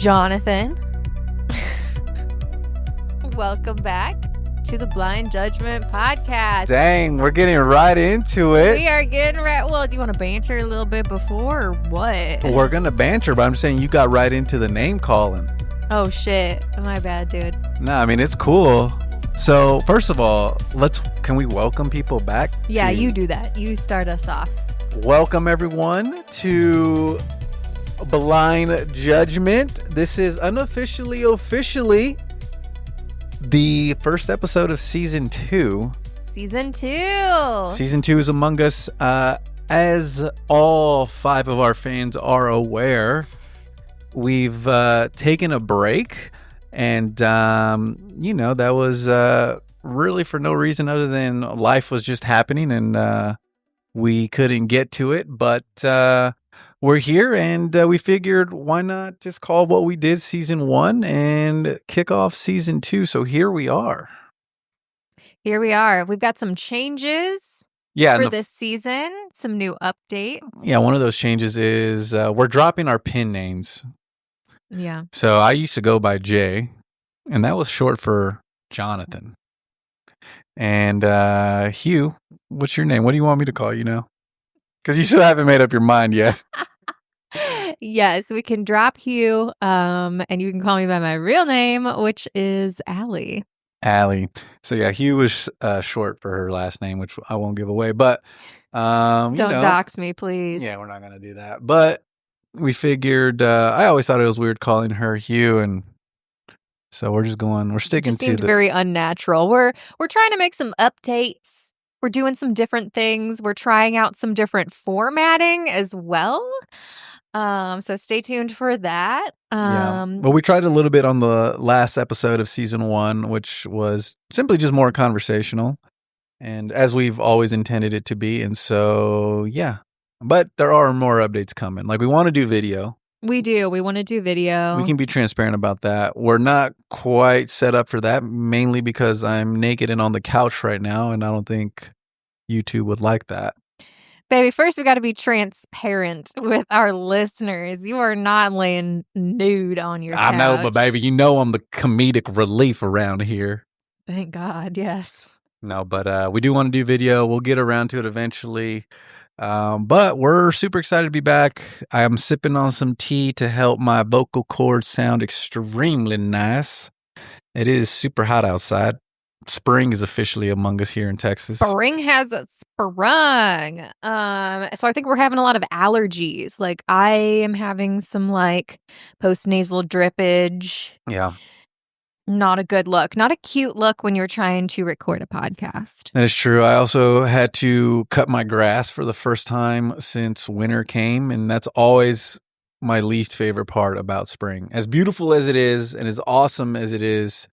Jonathan. Welcome back to the Blind Judgment Podcast. Dang, we're getting right into it. We are getting right. Well, do you want to banter a little bit before or what? We're going to banter, but I'm just saying you got right into the name calling. Oh, shit. My bad, dude. Nah, I mean, it's cool. So, first of all, can we welcome people back? Yeah, you do that. You start us off. Welcome, everyone, to Blind Judgment. This is officially the first episode of Season 2. Season 2. Season 2 is among us. As all 5 of our fans are aware, we've taken a break. And, that was really for no reason other than life was just happening and we couldn't get to it. But we're here and we figured why not just call what we did Season 1 and kick off Season 2. So here we are. Here we are. We've got some changes for this season, some new updates. Yeah, one of those changes is we're dropping our pin names. Yeah. So I used to go by Jay, and that was short for Jonathan. And Hugh, what's your name? What do you want me to call you now? Because you still haven't made up your mind yet. Yes, we can drop Hugh, and you can call me by my real name, which is Allie. Allie. So yeah, Hugh was short for her last name, which I won't give away. But don't dox me, please. Yeah, we're not gonna do that. But we figured, I always thought it was weird calling her Hugh, and so we're sticking to it. Seemed very unnatural. We're trying to make some updates. We're doing some different things. We're trying out some different formatting as well. So stay tuned for that. Well, we tried a little bit on the last episode of Season 1, which was simply just more conversational, and as we've always intended it to be. And so, yeah. But there are more updates coming. Like, we want to do video. We do. We want to do video. We can be transparent about that. We're not quite set up for that, mainly because I'm naked and on the couch right now, and I don't think YouTube would like that. Baby, first we got to be transparent with our listeners. You are not laying nude on your couch. I know, but baby, you know I'm the comedic relief around here. Thank God, yes. No, but we do want to do video. We'll get around to it eventually. But we're super excited to be back. I'm sipping on some tea to help my vocal cords sound extremely nice. It is super hot outside. Spring is officially among us here in Texas. Spring has sprung. So I think we're having a lot of allergies. Like, I am having some post-nasal drippage. Yeah. Not a good look. Not a cute look when you're trying to record a podcast. That is true. I also had to cut my grass for the first time since winter came, and that's always my least favorite part about spring. As beautiful as it is and as awesome as it is,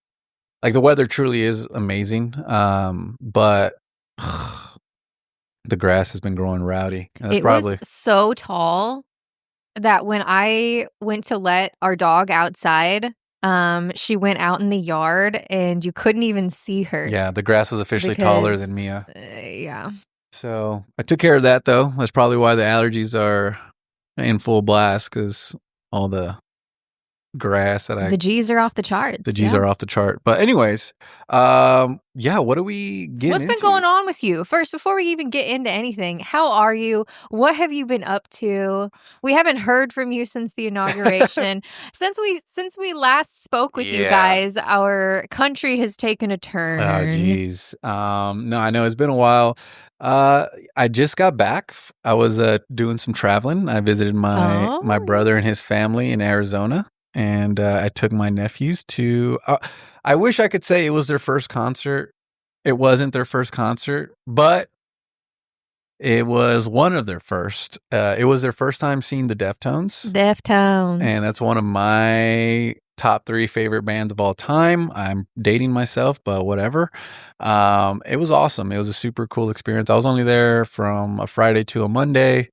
the weather truly is amazing, but the grass has been growing rowdy. It was so tall that when I went to let our dog outside, she went out in the yard and you couldn't even see her. Yeah, the grass was officially taller than Mia. Yeah. So I took care of that, though. That's probably why the allergies are in full blast, because all the grass the G's are off the charts. The G's are off the chart. But anyways, what do we get What's been going on with you? First, before we even get into anything, how are you? What have you been up to? We haven't heard from you since the inauguration. Since we last spoke with you guys, our country has taken a turn. Oh, geez. No, I know it's been a while. I just got back. I was doing some traveling. I visited my brother and his family in Arizona. And I took my nephews to, I wish I could say it was their first concert. It wasn't their first concert, but it was one of their first. It was their first time seeing the Deftones. And that's one of my top 3 favorite bands of all time. I'm dating myself, but whatever. It was awesome. It was a super cool experience. I was only there from a Friday to a Monday,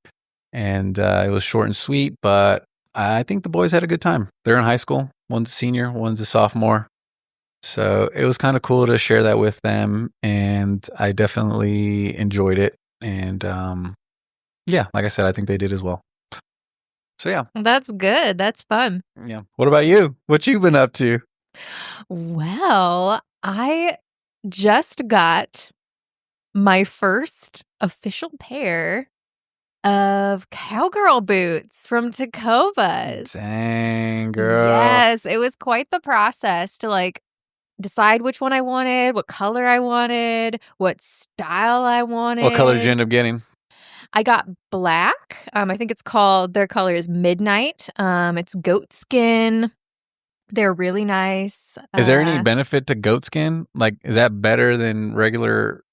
and it was short and sweet, but I think the boys had a good time. They're in high school. One's a senior, one's a sophomore. So it was kind of cool to share that with them, and I definitely enjoyed it. And like I said, I think they did as well. So yeah. That's good. That's fun. Yeah. What about you? What you been up to? Well, I just got my first official pair of cowgirl boots from Tecovas. Dang, girl. Yes, it was quite the process to like decide which one I wanted, what color I wanted, what style I What color did you wanted. end up getting? I got black. I think it's called, their color is Midnight. It's goat skin. They're really nice. Is there any benefit to goat skin? Like, is that better than regular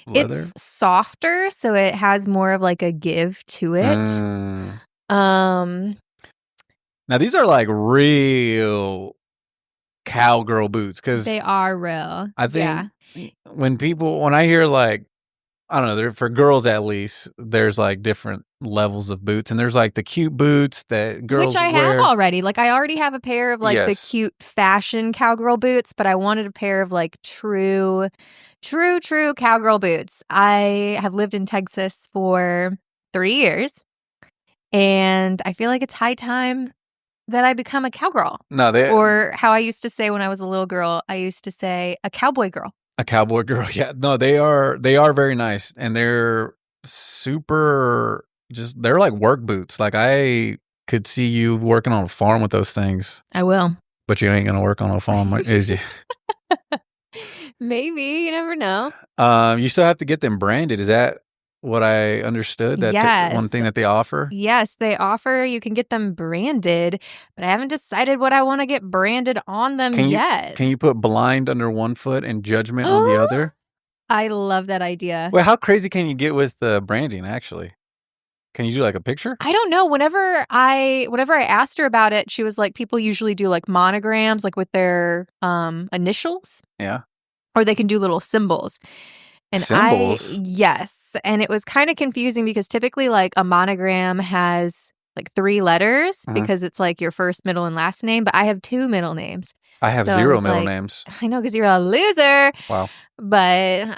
leather? It's softer, so it has more of like a give to it. Um, Now these are like real cowgirl boots because they are real. I think when I hear like, I don't know, they're for girls at least, there's like different levels of boots, and there's like the cute boots that girls Which I wear. have already. Like I already have a pair of like the cute fashion cowgirl boots, but I wanted a pair of like true cowgirl boots. I have lived in Texas for 3 years, and I feel like it's high time that I become a cowgirl. No, or how I used to say when I was a little girl, I used to say a cowboy girl. A cowboy girl. Yeah. No, they are very nice, and they're super they're like work boots. Like I could see you working on a farm with those things. I will. But you ain't going to work on a farm, is you? Maybe, you never know. You still have to get them branded. Is that what I understood? That's one thing that they offer? Yes, they offer. You can get them branded, but I haven't decided what I want to get branded on them yet. Can you put blind under one foot and judgment on the other? I love that idea. Wait, how crazy can you get with the branding, actually? Can you do like a picture? I don't know. Whenever I asked her about it, she was like, people usually do like monograms, like with their initials. Yeah. Or they can do little symbols. And symbols? Yes. And it was kind of confusing because typically like a monogram has like 3 letters because it's like your first, middle, and last name. But I have 2 middle names. I have 0 middle names. I know, because you're a loser. Wow. But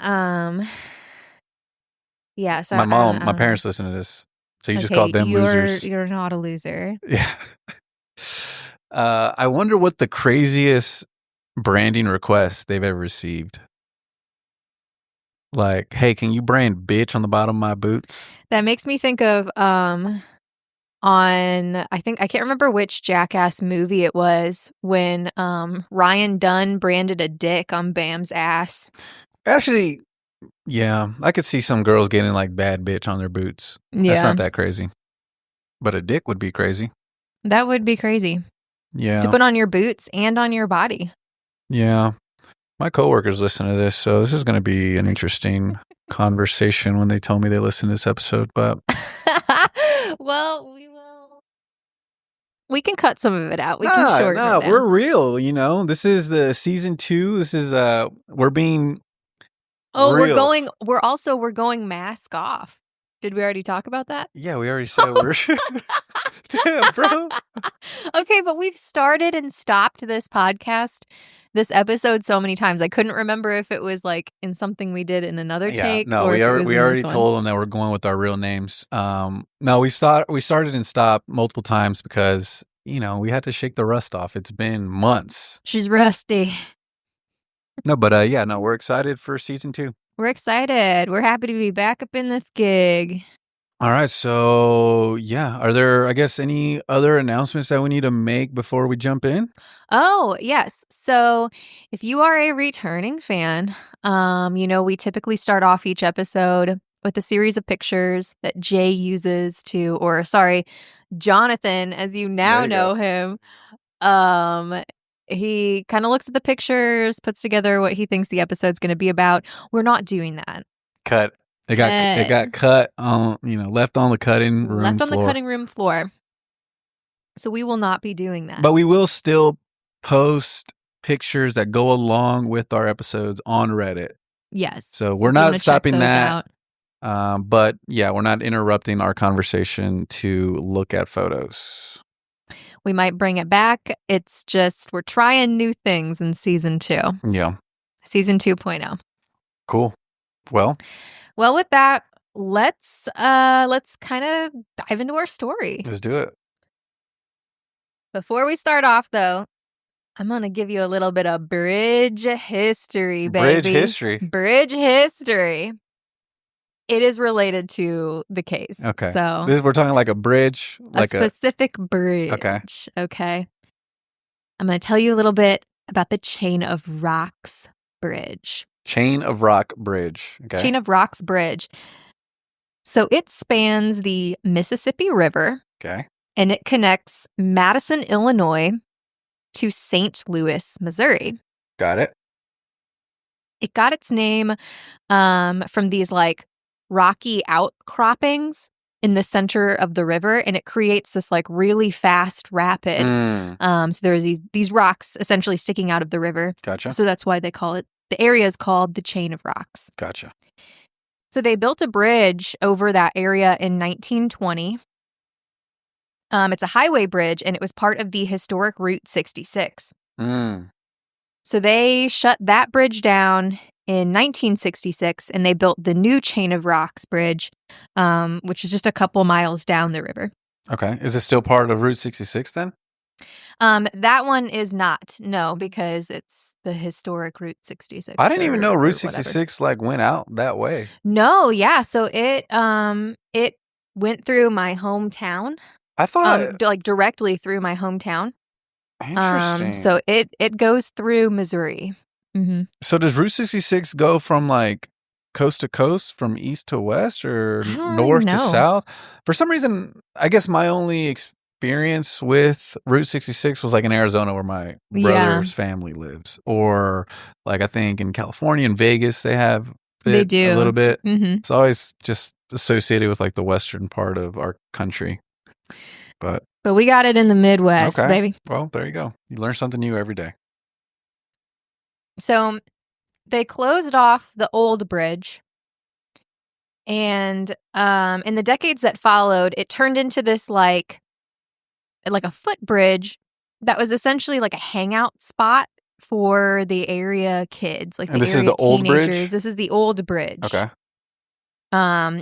yeah. So my parents listen to this. So you just called them losers. You're not a loser. Yeah. I wonder what the craziest branding request they've ever received. Like, hey, can you brand bitch on the bottom of my boots? That makes me think of I can't remember which Jackass movie it was when Ryan Dunn branded a dick on Bam's ass. Actually, yeah, I could see some girls getting like bad bitch on their boots. Yeah. That's not that crazy. But a dick would be crazy. That would be crazy. Yeah. To put on your boots and on your body. Yeah. My coworkers listen to this, so this is going to be an interesting conversation when they tell me they listen to this episode. But well, we can cut some of it out. We can shorten it down. We're real. You know, this is the season 2. This is we're being. Oh, real. We're going mask off. Did we already talk about that? Yeah, we already said we're. Damn, bro. Okay, but we've started and stopped this episode so many times. I couldn't remember if it was like in something we did in another take. No, we already told them that we're going with our real names. No, we started and stopped multiple times because, you know, we had to shake the rust off. It's been months. She's rusty. No, but we're excited for season 2. We're excited. We're happy to be back up in this gig. All right. So, yeah. Are there, I guess, any other announcements that we need to make before we jump in? Oh, yes. So if you are a returning fan, we typically start off each episode with a series of pictures that Jay uses Jonathan, as you now know him. He kind of looks at the pictures, puts together what he thinks the episode's going to be about. We're not doing that. Cut. It got cut on, left on the cutting room floor. So we will not be doing that. But we will still post pictures that go along with our episodes on Reddit. Yes. So we're not stopping that. But yeah, we're not interrupting our conversation to look at photos. We might bring it back. It's just we're trying new things in season 2. Yeah. Season 2.0. Cool. Well, with that, let's kind of dive into our story. Let's do it. Before we start off, though, I'm going to give you a little bit of bridge history, baby. Bridge history. Bridge history. It is related to the case. Okay. So We're talking like a bridge? Like a specific bridge. Okay. I'm going to tell you a little bit about the Chain of Rocks Bridge. Chain of Rock Bridge. Okay. Chain of Rocks Bridge. So it spans the Mississippi River. Okay. And it connects Madison, Illinois to St. Louis, Missouri. Got it. It got its name from these like rocky outcroppings in the center of the river, and it creates this like really fast rapid. So there's these rocks essentially sticking out of the river. Gotcha. So that's why they call it, the area is called the Chain of Rocks. Gotcha. So they built a bridge over that area in 1920. It's a highway bridge, and it was part of the historic Route 66. So they shut that bridge down in 1966, and they built the new Chain of Rocks Bridge, which is just a couple miles down the river. Okay. Is it still part of Route 66 then? That one is not, no, because it's the historic Route 66. I didn't even know Route 66 like went out that way. No, yeah. So it went through my hometown. I thought like directly through my hometown. Interesting. So it goes through Missouri. Mm-hmm. So does Route 66 go from like coast to coast, from east to west, or north to south? For some reason, I guess my only experience with Route 66 was like in Arizona, where my brother's family lives, or like I think in California and Vegas they have it they do a little bit. Mm-hmm. It's always just associated with like the western part of our country. But we got it in the Midwest, baby. Well, there you go. You learn something new every day. So they closed off the old bridge, and in the decades that followed, it turned into this like a footbridge that was essentially like a hangout spot for the area kids, like and the this area is the old teenagers. Bridge? This is the old bridge. Okay.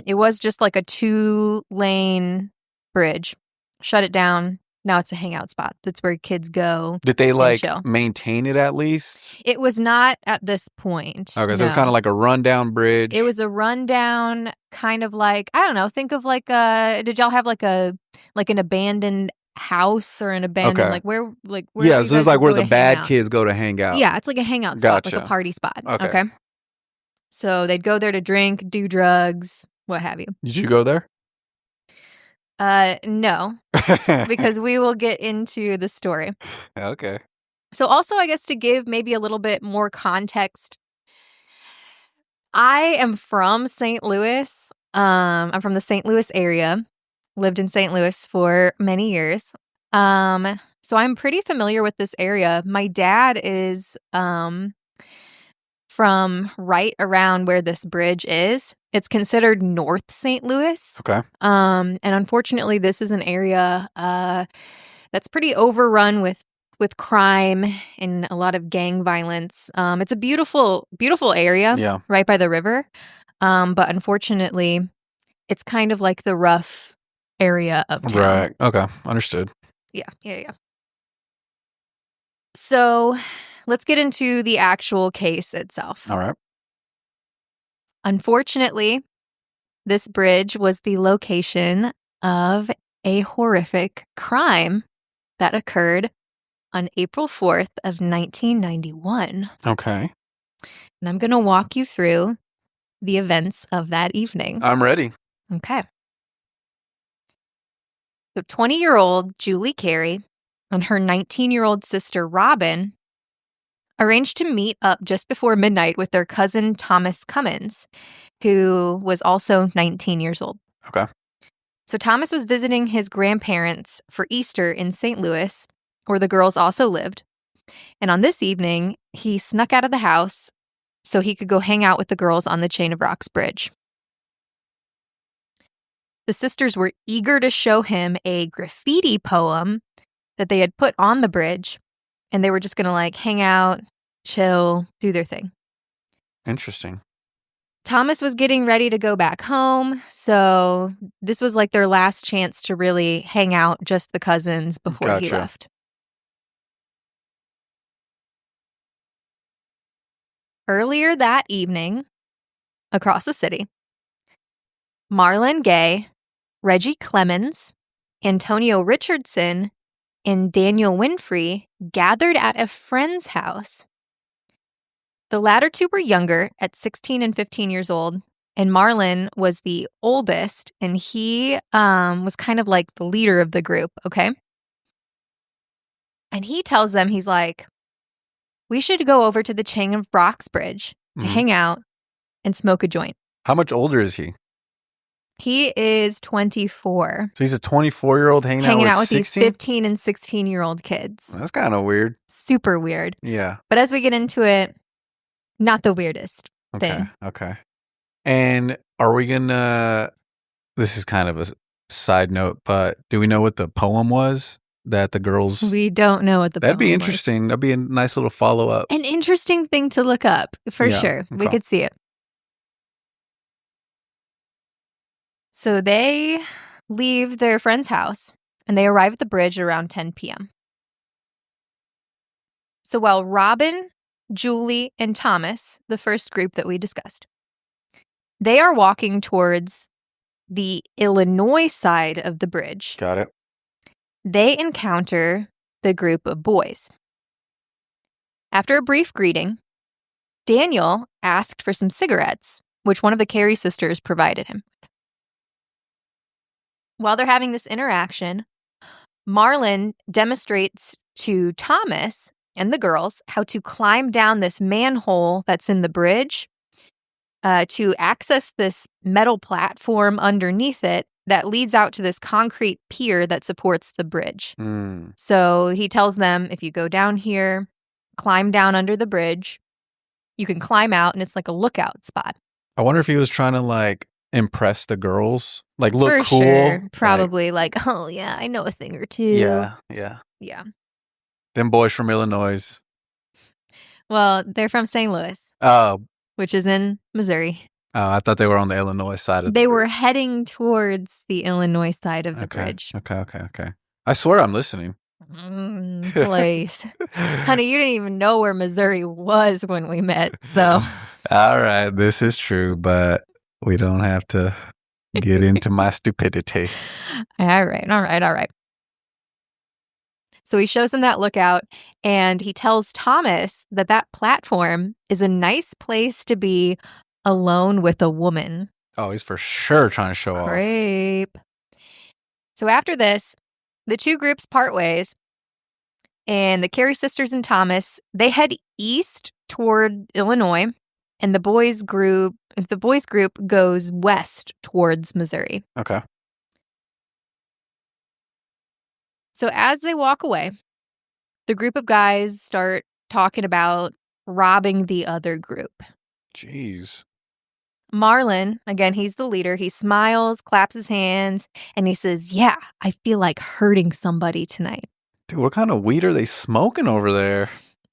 It was just like a 2-lane bridge. Shut it down. Now it's a hangout spot. That's where kids go. Did they like maintain it at least? It was not at this point. Okay, so it's kind of like a rundown bridge. It was a rundown, kind of like, I don't know, think of like did y'all have like an abandoned house or an abandoned like where yeah, so it's like where the bad kids go to hang out. Yeah, it's like a hangout spot, like a party spot. Okay. So they'd go there to drink, do drugs, what have you. Did you go there? No, because we will get into the story. Okay. So also, I guess to give maybe a little bit more context, I am from St. Louis. I'm from the St. Louis area. Lived in St. Louis for many years. So I'm pretty familiar with this area. My dad is from right around where this bridge is. It's considered North St. Louis. Okay. And unfortunately, this is an area that's pretty overrun with crime and a lot of gang violence. It's a beautiful, beautiful area right by the river. But unfortunately, it's kind of like the rough area of town. Right. Okay. Understood. Yeah. So let's get into the actual case itself. All right. Unfortunately, this bridge was the location of a horrific crime that occurred on April 4th of 1991. Okay. And I'm going to walk you through the events of that evening. I'm ready. Okay. So 20-year-old Julie Kerry and her 19-year-old sister Robin arranged to meet up just before midnight with their cousin Thomas Cummins, who was also 19 years old. Okay. So Thomas was visiting his grandparents for Easter in St. Louis, where the girls also lived. And on this evening, he snuck out of the house so he could go hang out with the girls on the Chain of Rocks Bridge. The sisters were eager to show him a graffiti poem that they had put on the bridge, and they were just going to like hang out, chill, do their thing. Interesting. Thomas was getting ready to go back home, so this was like their last chance to really hang out, just the cousins, before he left. Earlier that evening, across the city, Marlon Gaye, Reggie Clemens, Antonio Richardson, and Daniel Winfrey gathered at a friend's house. The latter two were younger, at 16 and 15 years old, and Marlon was the oldest, and he was kind of like the leader of the group, okay? And he tells them, he's like, we should go over to the Chain of Rocks Bridge to hang out and smoke a joint. How much older is he? He is 24. So he's a 24-year-old hanging out with these 15 and 16-year-old kids. That's kind of weird. Super weird. Yeah. But as we get into it, not the weirdest thing. Okay. And are we gonna... This is kind of a side note, but do we know what the poem was that the girls... We don't know what the poem was. That'd be interesting. That'd be a nice little follow-up. An interesting thing to look up, for sure. Okay. We could see it. So they leave their friend's house, and they arrive at the bridge around 10 p.m. So while Robin, Julie, and Thomas, the first group that we discussed, they are walking towards the Illinois side of the bridge. Got it. They encounter the group of boys. After a brief greeting, Daniel asked for some cigarettes, which one of the Kerry sisters provided him with. While they're having this interaction, Marlon demonstrates to Thomas and the girls how to climb down this manhole that's in the bridge to access this metal platform underneath it that leads out to this concrete pier that supports the bridge. So he tells them, if you go down here, climb down under the bridge, you can climb out, and it's like a lookout spot. I wonder if he was trying to, like, impress the girls, like, look For cool. Sure. Probably like, oh yeah, I know a thing or two. Yeah. Them boys from Illinois. Well, they're from St. Louis. Oh. Which is in Missouri. Oh, I thought they were on the Illinois side of the bridge. They were heading towards the Illinois side of the bridge. Okay. I swear I'm listening. Please. Honey, you didn't even know where Missouri was when we met, so. All right, this is true, but we don't have to get into my stupidity. All right. So he shows them that lookout, and he tells Thomas that that platform is a nice place to be alone with a woman. Oh, he's for sure trying to show off. Creep. So after this, the two groups part ways, and the Kerry sisters and Thomas, they head east toward Illinois, and the boys group goes west towards Missouri. Okay. So as they walk away, the group of guys start talking about robbing the other group. Jeez. Marlon, again, he's the leader. He smiles, claps his hands, and he says, yeah, I feel like hurting somebody tonight. Dude, what kind of weed are they smoking over there?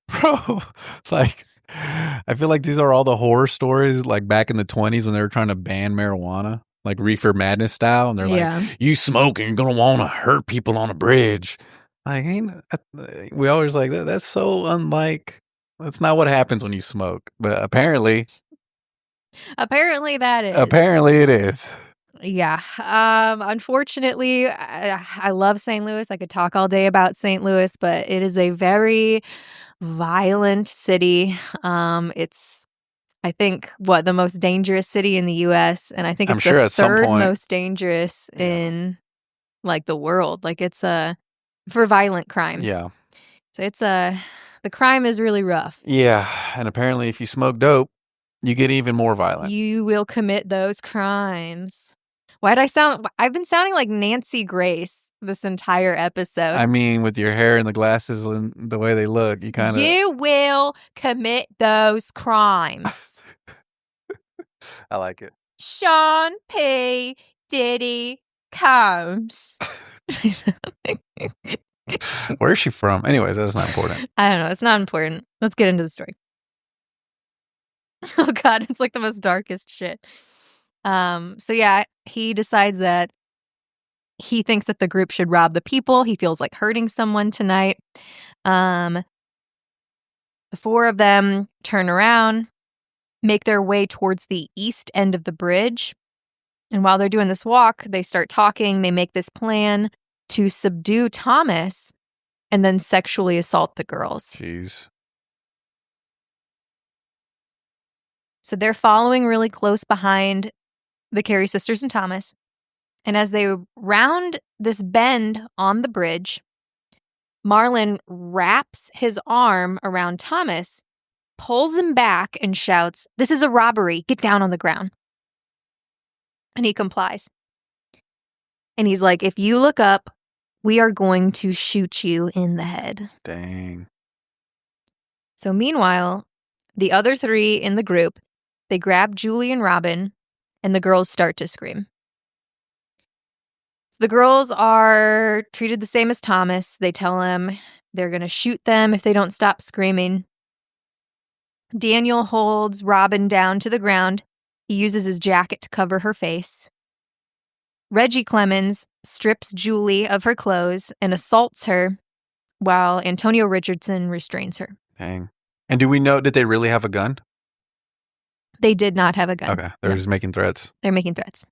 Bro, it's like, I feel like these are all the horror stories, like back in the 20s when they were trying to ban marijuana, like Reefer Madness style. And they're like, you smoke and you're going to want to hurt people on a bridge. Like, we always like, that's so unlike, that's not what happens when you smoke. But apparently that is. Apparently it is. Yeah. Unfortunately, I love St. Louis. I could talk all day about St. Louis, but it is a very violent city. It's, I think, the most dangerous city in the U.S. And I think it's the third most dangerous in, like, the world. Like, it's for violent crimes. Yeah. So it's the crime is really rough. Yeah. And apparently if you smoke dope, you get even more violent. You will commit those crimes. Why'd I sound? I've been sounding like Nancy Grace this entire episode. I mean, with your hair and the glasses and the way they look, you kind of... You will commit those crimes. I like it. Sean P. Diddy Combs. Where is she from? Anyways, that's not important. I don't know. It's not important. Let's get into the story. Oh, God. It's like the most darkest shit. So yeah, he decides that he thinks that the group should rob the people. He feels like hurting someone tonight. The four of them turn around make their way towards the east end of the bridge. And while they're doing this walk, they start talking. They make this plan to subdue Thomas and then sexually assault the girls. Jeez. So they're following really close behind the Kerry sisters and Thomas. And as they round this bend on the bridge, Marlon wraps his arm around Thomas, pulls him back, and shouts, "This is a robbery. Get down on the ground." And he complies. And he's like, "If you look up, we are going to shoot you in the head." Dang. So meanwhile, the other three in the group, they grab Julie and Robin, and the girls start to scream. So the girls are treated the same as Thomas. They tell him they're going to shoot them if they don't stop screaming. Daniel holds Robin down to the ground. He uses his jacket to cover her face. Reggie Clemens strips Julie of her clothes and assaults her while Antonio Richardson restrains her. Dang. And do we know, did they really have a gun? They did not have a gun. Okay. They're just making threats. They're making threats.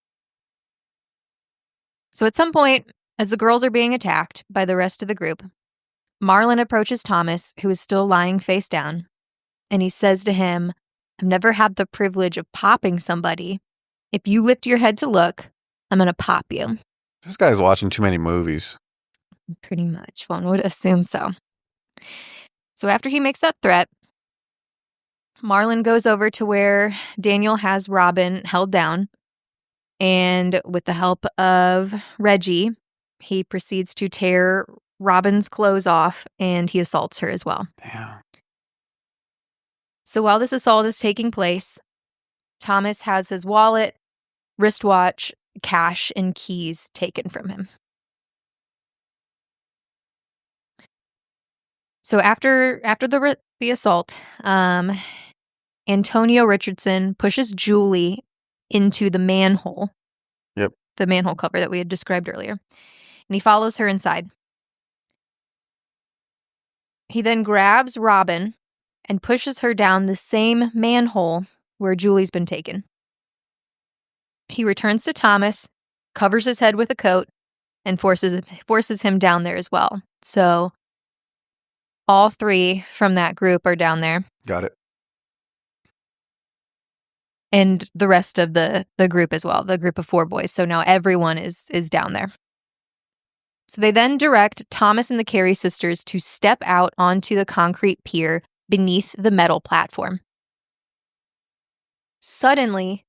So at some point, as the girls are being attacked by the rest of the group, Marlon approaches Thomas, who is still lying face down, and he says to him, "I've never had the privilege of popping somebody. If you lift your head to look, I'm going to pop you." This guy's watching too many movies. Pretty much. One would assume so. So after he makes that threat, Marlon goes over to where Daniel has Robin held down, and with the help of Reggie, he proceeds to tear Robin's clothes off, and he assaults her as well. Damn. So while this assault is taking place, Thomas has his wallet, wristwatch, cash, and keys taken from him. So after the assault, Antonio Richardson pushes Julie into the manhole. Yep. The manhole cover that we had described earlier. And he follows her inside. He then grabs Robin and pushes her down the same manhole where Julie's been taken. He returns to Thomas, covers his head with a coat, and forces him down there as well. So all three from that group are down there. Got it. And the rest of the group as well, the group of 4 boys. So now everyone is down there. So they then direct Thomas and the Kerry sisters to step out onto the concrete pier beneath the metal platform. Suddenly,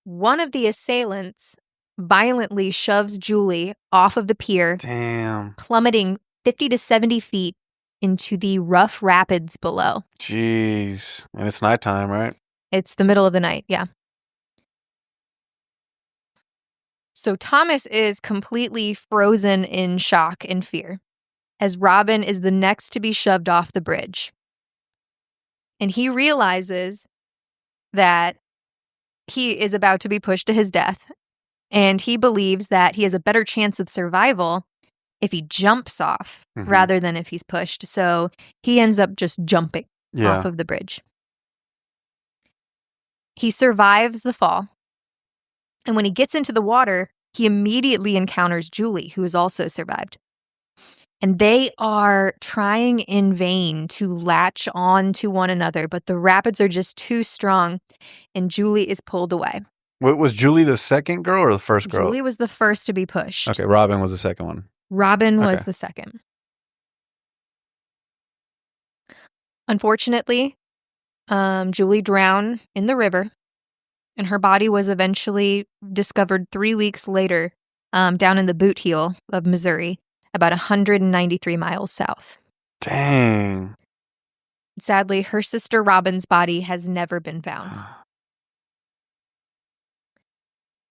one of the assailants violently shoves Julie off of the pier, Damn. plummeting 50 to 70 feet into the rough rapids below. Jeez. And it's nighttime, right? It's the middle of the night, yeah. So Thomas is completely frozen in shock and fear, as Robin is the next to be shoved off the bridge. And he realizes that he is about to be pushed to his death, and he believes that he has a better chance of survival if he jumps off rather than if he's pushed. So he ends up just jumping off of the bridge. He survives the fall. And when he gets into the water, he immediately encounters Julie, who has also survived. And they are trying in vain to latch on to one another, but the rapids are just too strong, and Julie is pulled away. What, was Julie the second girl or the first girl? Julie was the first to be pushed. Okay, Robin was the second one. Robin was the second. Unfortunately, Julie drowned in the river, and her body was eventually discovered 3 weeks later down in the Boot Heel of Missouri, about 193 miles south. Dang. Sadly, her sister Robin's body has never been found.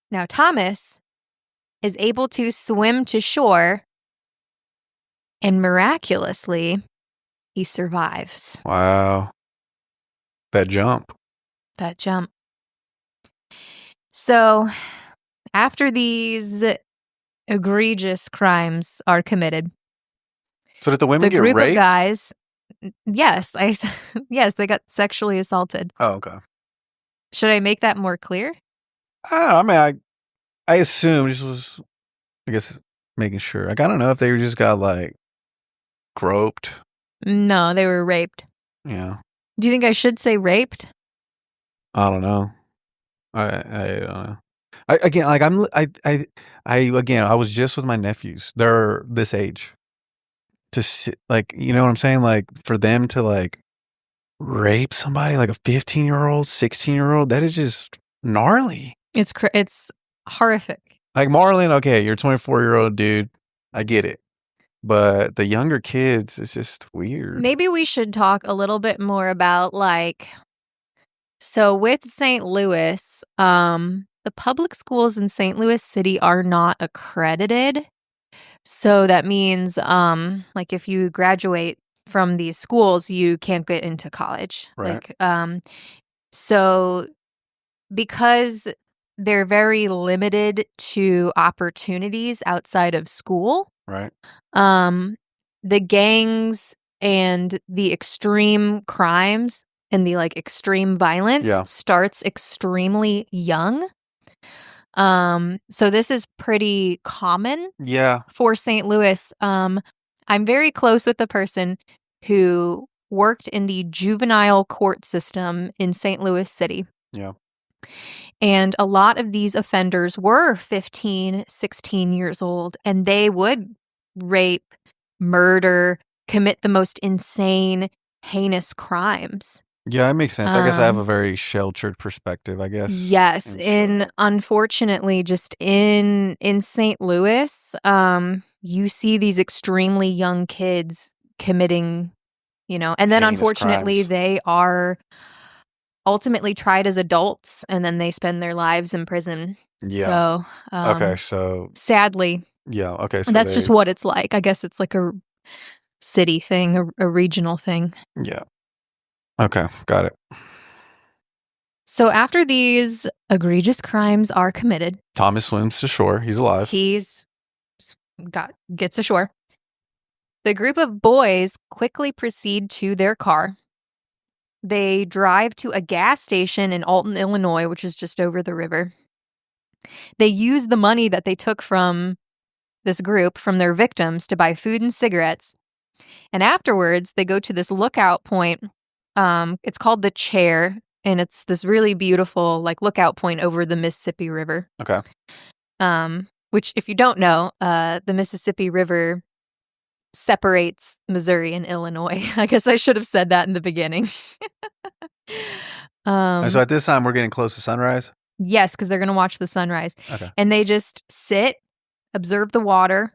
Now, Thomas is able to swim to shore, and miraculously, he survives. Wow. That jump. So, after these egregious crimes are committed, so did the women the get group raped? Of guys, yes, yes, they got sexually assaulted. Oh, okay. Should I make that more clear? I mean, I assume just was, I guess, making sure. Like, I don't know if they just got like groped. No, they were raped. Yeah. Do you think I should say raped? I don't know. I don't know. Again, like again, I was just with my nephews. They're this age. To sit, like, you know what I'm saying? Like, for them to like rape somebody, like a 15-year-old, 16-year-old, that is just gnarly. It's horrific. Like Marlon, okay, you're a 24-year-old dude. I get it. But the younger kids, it's just weird. Maybe we should talk a little bit more about so with St. Louis, the public schools in St. Louis City are not accredited. So that means like if you graduate from these schools, you can't get into college. Right. So because they're very limited to opportunities outside of school, Right. the gangs and the extreme crimes and the extreme violence starts extremely young. So this is pretty common for St. Louis. I'm very close with the person who worked in the juvenile court system in St. Louis City. Yeah. And a lot of these offenders were 15, 16 years old, and they would rape, murder, commit the most insane, heinous crimes. Yeah, that makes sense. I guess I have a very sheltered perspective, I guess. Yes, and unfortunately, just in St. Louis, you see these extremely young kids committing, and then unfortunately they are ultimately tried as adults, and then they spend their lives in prison. Yeah. So, okay, so sadly, yeah, okay, so that's just what it's like. I guess it's like a city thing, a regional thing. Yeah. Okay, got it. So after these egregious crimes are committed, Thomas swims to shore. He's alive. Gets ashore. The group of boys quickly proceed to their car. They drive to a gas station in Alton, Illinois, which is just over the river. They use the money that they took from this group, from their victims, to buy food and cigarettes. And afterwards, they go to this lookout point. It's called the Chair, and it's this really beautiful lookout point over the Mississippi River. Okay. Which, if you don't know, the Mississippi River separates Missouri and Illinois. I guess I should have said that in the beginning. So at this time, we're getting close to sunrise? Yes, because they're going to watch the sunrise. Okay. And they just sit, observe the water.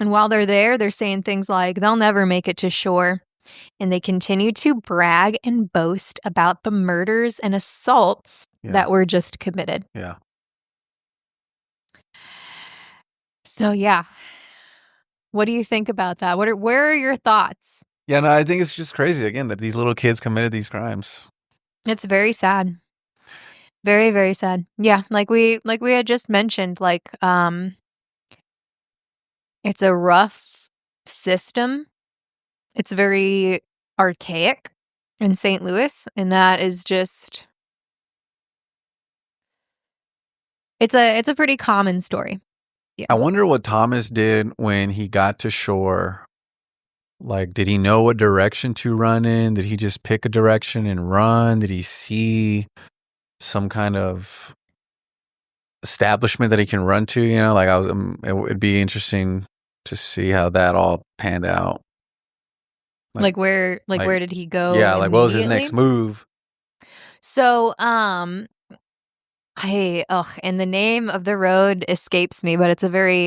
And while they're there, they're saying things like, they'll never make it to shore. And they continue to brag and boast about the murders and assaults that were just committed. Yeah. So, yeah. What do you think about that? Where are your thoughts? Yeah, no, I think it's just crazy, again, that these little kids committed these crimes. It's very sad. Very, very sad. Yeah, like we had just mentioned, it's a rough system. It's very archaic in St. Louis, and that is just it's a pretty common story. Yeah. I wonder what Thomas did when he got to shore. Like, did he know what direction to run in? Did he just pick a direction and run? Did he see some kind of establishment that he can run to? It'd be interesting to see how that all panned out. Where did he go? Yeah, what was his next move? So, and the name of the road escapes me, but it's a big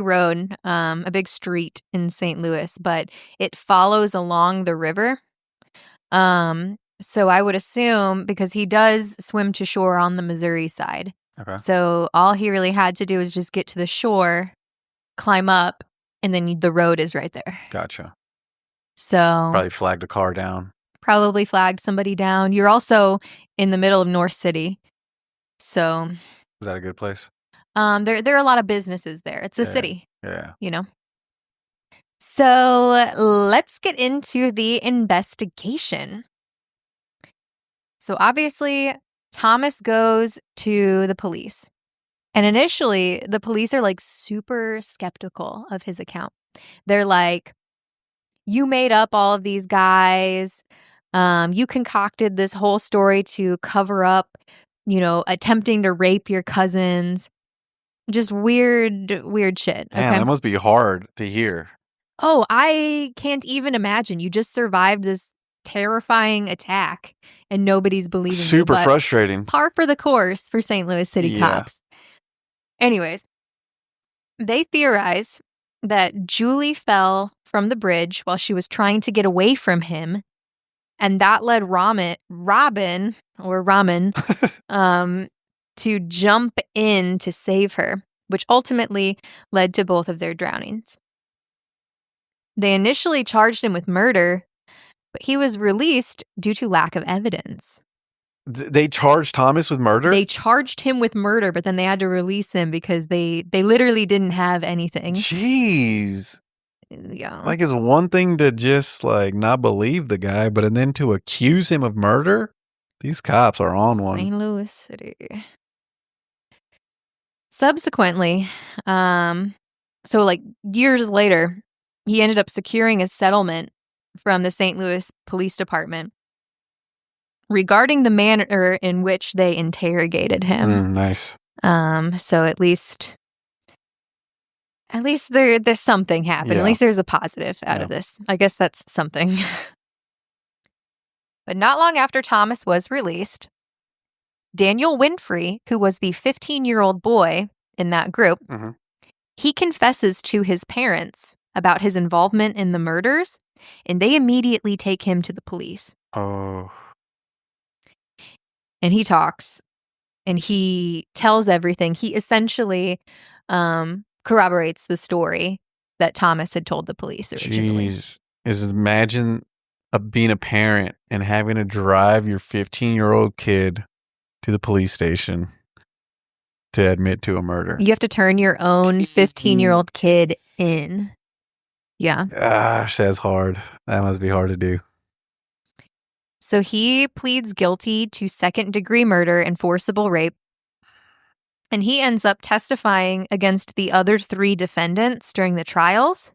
road, a big street in St. Louis, but it follows along the river. So I would assume, because he does swim to shore on the Missouri side. Okay. So all he really had to do is just get to the shore, climb up, and then the road is right there. Gotcha. So probably flagged a car down. Probably flagged somebody down. You're also in the middle of North City. So is that a good place? There are a lot of businesses there. It's a city. Yeah. So let's get into the investigation. So obviously, Thomas goes to the police. And initially, the police are like super skeptical of his account. They're like, you made up all of these guys. You concocted this whole story to cover up, attempting to rape your cousins. Just weird, weird shit. Damn, Okay. that must be hard to hear. Oh, I can't even imagine. You just survived this terrifying attack and nobody's believing you. Super But frustrating. par for the course for St. Louis City cops. Anyways, they theorize that Julie fell from the bridge while she was trying to get away from him. And that led Robin, to jump in to save her, which ultimately led to both of their drownings. They initially charged him with murder, but he was released due to lack of evidence. They charged Thomas with murder? They charged him with murder, but then they had to release him because they literally didn't have anything. Jeez. Yeah. Like, it's one thing to just, like, not believe the guy, but then to accuse him of murder? These cops are on one. St. Louis City. Subsequently, so like years later, he ended up securing a settlement from the St. Louis Police Department regarding the manner in which they interrogated him. Nice. So at least there's something happened. Yeah. At least there's a positive out of this. I guess that's something. But not long after Thomas was released, Daniel Winfrey, who was the 15-year-old boy in that group, he confesses to his parents about his involvement in the murders, and they immediately take him to the police. Oh. And he talks, and he tells everything. He essentially corroborates the story that Thomas had told the police originally. Jeez. Imagine being a parent and having to drive your 15-year-old kid to the police station to admit to a murder. You have to turn your own 15-year-old kid in. Yeah. Gosh, that's hard. That must be hard to do. So he pleads guilty to second-degree murder and forcible rape. And he ends up testifying against the other 3 defendants during the trials.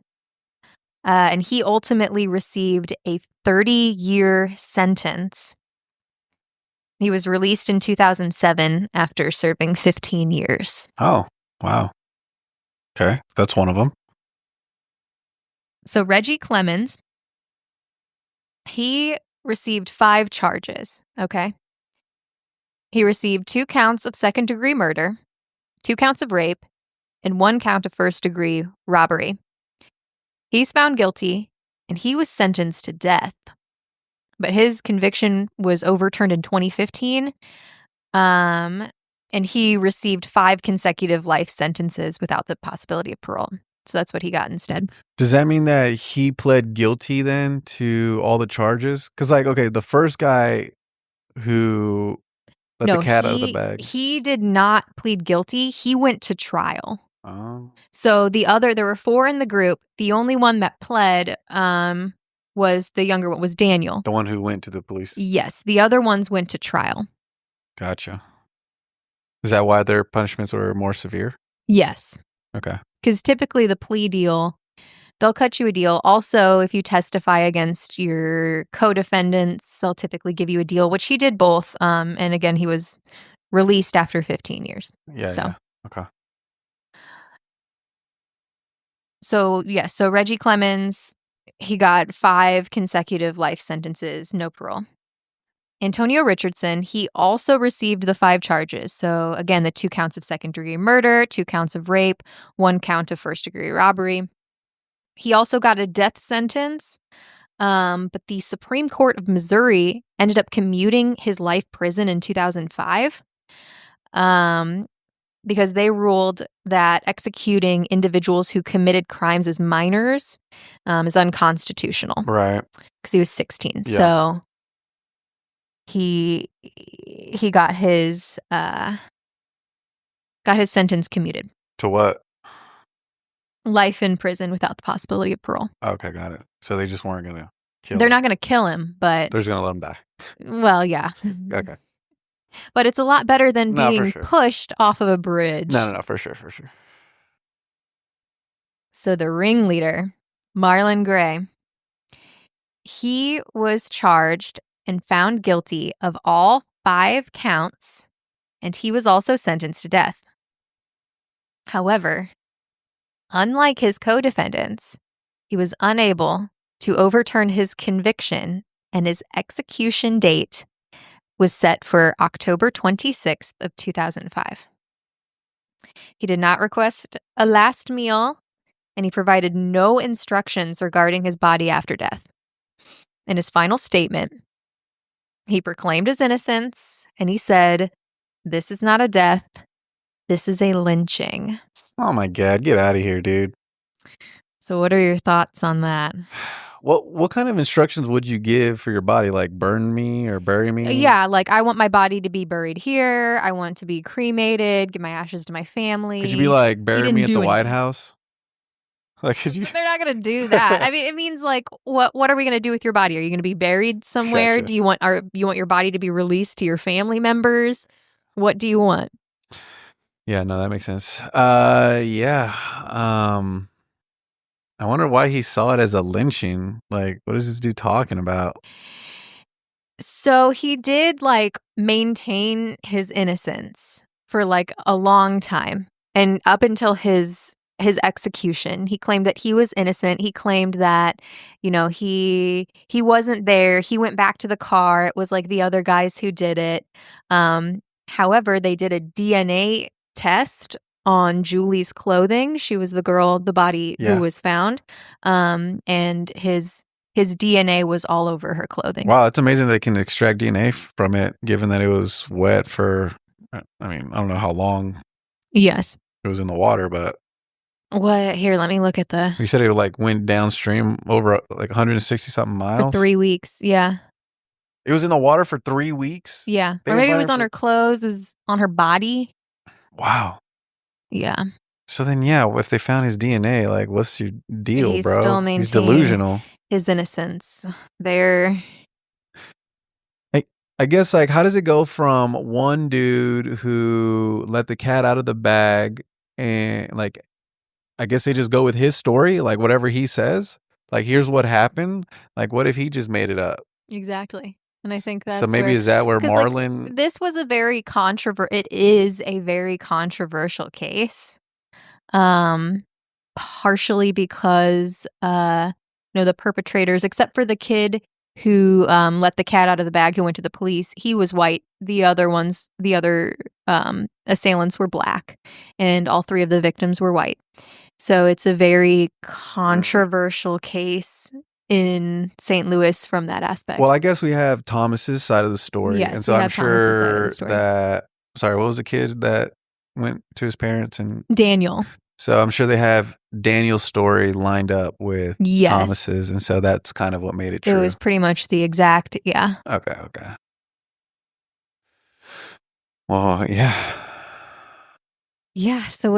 And he ultimately received a 30-year sentence. He was released in 2007 after serving 15 years. Oh, wow. Okay, that's one of them. So Reggie Clemens, he received 5 charges, okay? He received 2 counts of second-degree murder, 2 counts of rape, and 1 count of first-degree robbery. He's found guilty, and he was sentenced to death. But his conviction was overturned in 2015, and he received 5 consecutive life sentences without the possibility of parole. So that's what he got instead. Does that mean that he pled guilty then to all the charges? Because, like, okay, the first guy who let the cat out of the bag. He did not plead guilty. He went to trial. Oh. So there were 4 in the group. The only one that pled was the younger one, was Daniel. The one who went to the police? Yes. The other ones went to trial. Gotcha. Is that why their punishments were more severe? Yes. Okay. Because typically the plea deal, they'll cut you a deal. Also, if you testify against your co-defendants, they'll typically give you a deal, which he did both. And again, he was released after 15 years. Yeah. Okay. So, yes. So Reggie Clemens, he got 5 consecutive life sentences, no parole. Antonio Richardson, he also received the 5 charges. So again, the 2 counts of second-degree murder, 2 counts of rape, 1 count of first-degree robbery. He also got a death sentence, but the Supreme Court of Missouri ended up commuting his life prison in 2005 because they ruled that executing individuals who committed crimes as minors is unconstitutional. Right. Because he was 16. Yeah. So he got his sentence commuted. To what? Life in prison without the possibility of parole. Okay, got it. So they just weren't gonna They're not going to kill him, but... They're just going to let him die. Well, yeah. Okay. But it's a lot better than being pushed off of a bridge. No, for sure. So the ringleader, Marlon Gray, he was charged and found guilty of all 5 counts, and he was also sentenced to death. However, unlike his co-defendants, he was unable to overturn his conviction, and his execution date was set for October 26th of 2005. He did not request a last meal, and he provided no instructions regarding his body after death. In his final statement, he proclaimed his innocence, and he said, "This is not a death. This is a lynching." Oh my God, get out of here, dude. So what are your thoughts on that? What kind of instructions would you give for your body? Like burn me or bury me? Yeah, like I want my body to be buried here. I want to be cremated, give my ashes to my family. Could you be like, bury me at the White House? Like, could you? They're not going to do that. I mean, it means like, what are we going to do with your body? Are you going to be buried somewhere? Gotcha. Do you want your body to be released to your family members? What do you want? Yeah, no, that makes sense. Yeah. I wonder why he saw it as a lynching. Like, what is this dude talking about? So he did like maintain his innocence for like a long time, and up until his execution, he claimed that he was innocent. He claimed that, he wasn't there. He went back to the car. It was like the other guys who did it. However, they did a DNA test on Julie's clothing. She was the body who was found. And his DNA was all over her clothing. Wow, it's amazing they can extract DNA from it, given that it was wet for, I don't know how long. Yes. It was in the water, but. What? Here, let me look at the... You said it like went downstream over like 160 something miles? For 3 weeks, yeah. It was in the water for 3 weeks? Yeah. Or maybe it was on her clothes, it was on her body. Wow. Yeah. So then, yeah, if they found his DNA, like, what's your deal, bro? Still He's delusional. His innocence. I guess, like, how does it go from one dude who let the cat out of the bag and, like, I guess they just go with his story, like, whatever he says? Like, here's what happened. Like, what if he just made it up? Exactly. And I think that's so maybe is that where Marlon... Like, this was it is a very controversial case. Partially because, the perpetrators, except for the kid who let the cat out of the bag, who went to the police, he was white. The other assailants were black, and all 3 of the victims were white. So it's a very controversial case in St. Louis from that aspect. Well, I guess we have Thomas's side of the story. Yes, and so I'm sure that... Sorry, what was the kid that went to his parents? And Daniel. So I'm sure they have Daniel's story lined up with Thomas's, and so that's kind of what made it true. It was pretty much the exact, yeah. Okay. Well, yeah. Yeah, so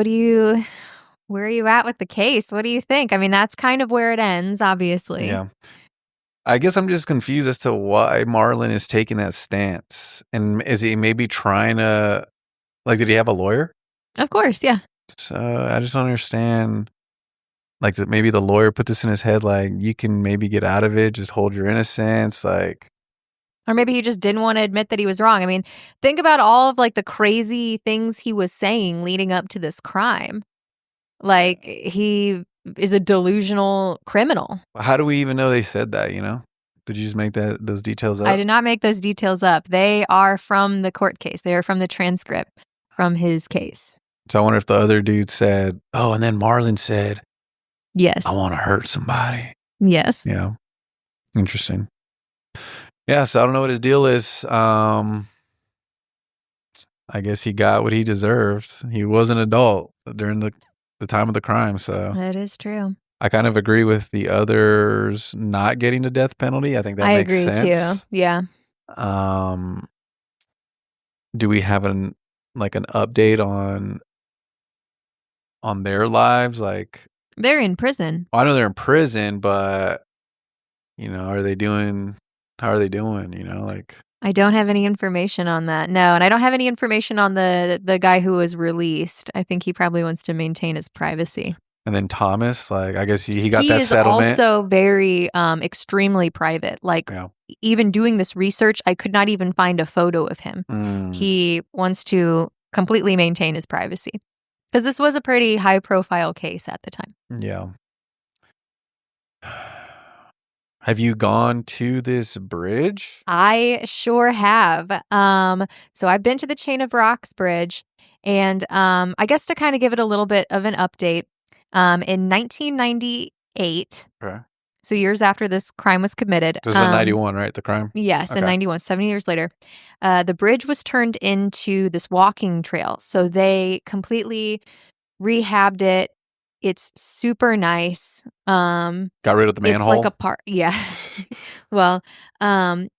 where are you at with the case? What do you think? I mean, that's kind of where it ends, obviously. Yeah. I guess I'm just confused as to why Marlon is taking that stance. And is he maybe trying to, like, did he have a lawyer? Of course, yeah. So I just don't understand, like, that maybe the lawyer put this in his head, like, you can maybe get out of it, just hold your innocence, like. Or maybe he just didn't want to admit that he was wrong. I mean, think about all of, like, the crazy things he was saying leading up to this crime. Like, he is a delusional criminal. How do we even know they said that, Did you just make those details up? I did not make those details up. They are from the court case. They are from the transcript from his case. So I wonder if the other dude said, oh, and then Marlon said, yes, I want to hurt somebody. Yes. Yeah. Interesting. Yeah, so I don't know what his deal is. I guess he got what he deserved. He was an adult during the time of the crime, so. That is true. I kind of agree with the others not getting the death penalty. I think that makes sense. I agree too. Yeah. Do we have an update on their lives? Like, they're in prison. I know they're in prison, but You know, are they doing? How are they doing? You know, like. I don't have any information on that. No, and I don't have any information on the guy who was released. I think he probably wants to maintain his privacy. And then Thomas, like, I guess he got that settlement. He is also very extremely private. Like, even doing this research, I could not even find a photo of him. He wants to completely maintain his privacy because this was a pretty high profile case at the time. Yeah. Have you gone to this bridge? I sure have. So I've been to the Chain of Rocks Bridge, and I guess to kind of give it a little bit of an update, in 1998, so years after this crime was committed. This is in 91, right? The crime? Yes, in 91, 70 years later. The bridge was turned into this walking trail. So they completely rehabbed it. It's super nice. Got rid of the manhole? It's like a park. Yeah. Well,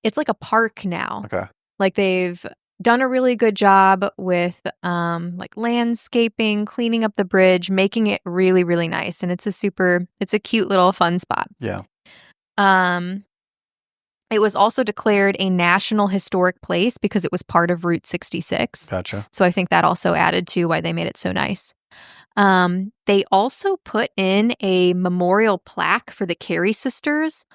it's like a park now. Okay. Like they've done a really good job with like landscaping, cleaning up the bridge, making it really, really nice. And it's a cute little fun spot. Yeah. It was also declared a National Historic Place because it was part of Route 66. Gotcha. So I think that also added to why they made it so nice. They also put in a memorial plaque for the Kerry sisters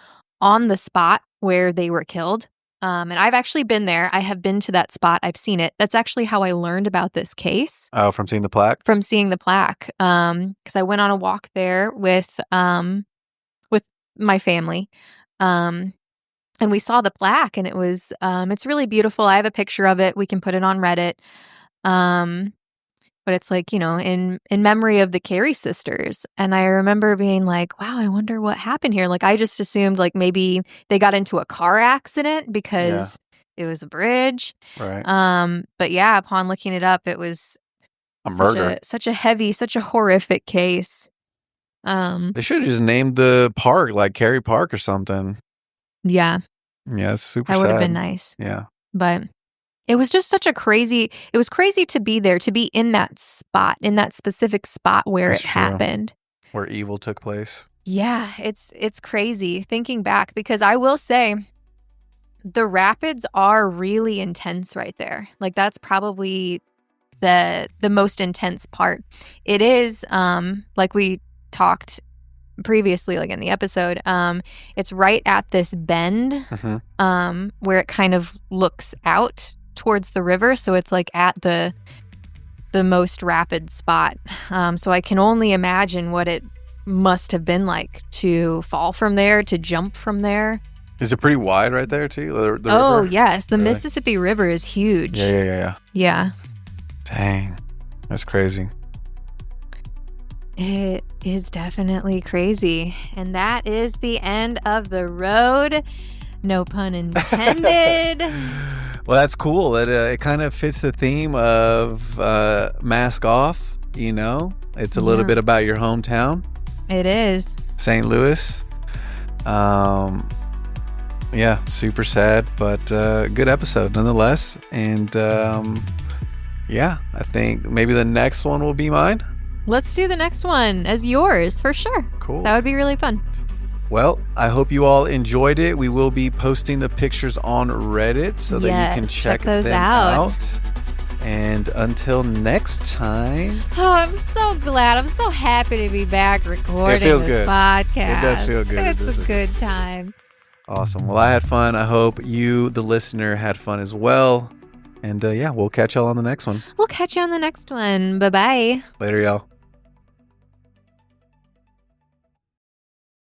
on the spot where they were killed. And I've actually been there. I have been to that spot. I've seen it. That's actually how I learned about this case. Oh, from seeing the plaque? From seeing the plaque. Because I went on a walk there with my family. And we saw the plaque, and it was it's really beautiful. I have a picture of it. We can put it on Reddit. But it's like, you know, in memory of the Kerry sisters. And I remember being like, wow, I wonder what happened here. Like, I just assumed like maybe they got into a car accident because it was a bridge. Right. But yeah, upon looking it up, it was a murder. Such a horrific case. They should have just named the park like Kerry Park or something. Yeah. Yeah, it's super sad. That would have been nice. Yeah. But it was just it was crazy to be there, to be in that spot, in that specific spot where it happened. Where evil took place. Yeah, it's crazy thinking back, because I will say the rapids are really intense right there. Like, that's probably the most intense part. It is, like we talked previously, like in the episode, it's right at this bend, where it kind of looks out towards the river, so it's like at the most rapid spot. So I can only imagine what it must have been like to fall from there, to jump from there. Is it pretty wide right there too? The river? Yes, the Mississippi River is huge. Yeah. Dang, that's crazy. It is definitely crazy. And that is the end of the road. No pun intended. Well, that's cool. It kind of fits the theme of Mask Off, you know? It's a little bit about your hometown. It is. St. Louis. Yeah, super sad, but good episode nonetheless. And yeah, I think maybe the next one will be mine. Let's do the next one as yours, for sure. Cool. That would be really fun. Well, I hope you all enjoyed it. We will be posting the pictures on Reddit so that you can check those out. And until next time. Oh, I'm so glad. I'm so happy to be back recording this podcast. It does feel good. It's a good time. Awesome. Well, I had fun. I hope you, the listener, had fun as well. And yeah, we'll catch y'all on the next one. We'll catch you on the next one. Bye-bye. Later, y'all.